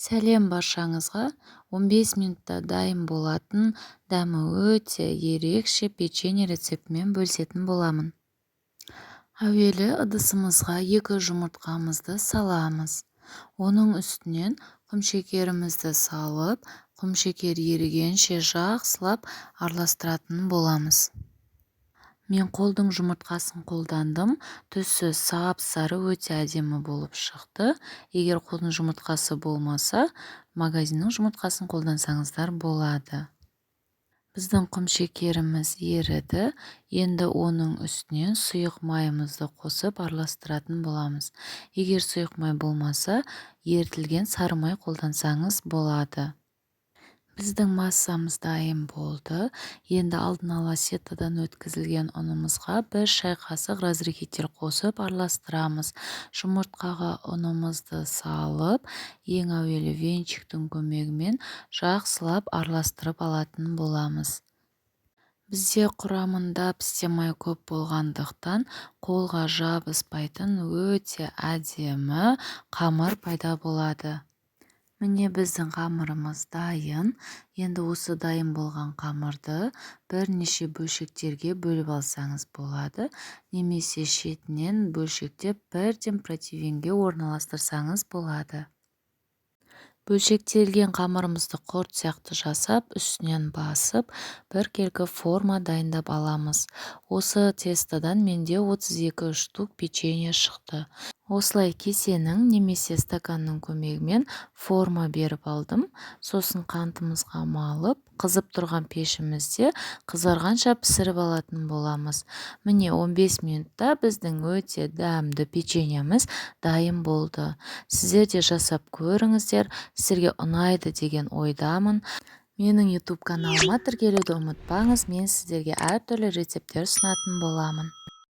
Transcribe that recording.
Сәлем баршаңызға. 15 минутта дайын болатын, дәмі өте ерекше печенье рецептімен бөлісетін боламын. Әуелі ыдысымызға 2 жұмыртқамызды саламыз. Оның үстінен құмшекерімізді салып, құмшекер ерігенше жақсылап араластыратын боламыз. Мен қолдың жұмыртқасын қолдандым. Түсі сап-сары өте әдемі болып шықты. Егер қолдың жұмыртқасы болмаса, магазиннің жұмыртқасын қолдансаңыздар болады. Біздің құмшекеріміз еріді. Енді оның үстінен сұйық майымызды қосып араластыратын боламыз. Егер сұйық май болмаса, ерітілген сары май қолдансаңыз болады. Біздің массамыз дайын болды. Енді алдын ала сетадан өткізілген ұнымызға 1 шай қасық разрыхитель қосып араластырамыз. Жұмыртқаға ұнымызды салып, ең әуелі венчиктің көмегімен жақсылап араластырып алатын боламыз. Бізде құрамында пісте май көп болғандықтан қолға жабыспайтын өте әдемі қамыр пайда болады. Міне біздің қамырымыз дайын. Енді осы дайын болған қамырды бірнеше бөлшектерге бөліп алсаңыз болады. Немесе шетінен бөлшектеп бірден противенге орналастырсаңыз болады. Бөлшектелген қамырымызды құрт сияқты жасап, үстінен басып, бір келкі форма дайындап аламыз. Осы тестодан менде 32 штук печенье шықты. Осылай кесенің немесе стаканның көмегімен форма беріп алдым. Сосын қантымызға малып, қызып тұрған пешімізде қызарғанша пісіріп алатын боламыз. Міне 15 минутта біздің өте дәмді печеньеміз дайын болды. Сіздер де жасап көріңіздер, сіздерге ұнайды деген ойдамын. Менің YouTube каналыма тіркелуді ұмытпаңыз, мен сіздерге әртүрлі рецепттер ұсынатын боламын.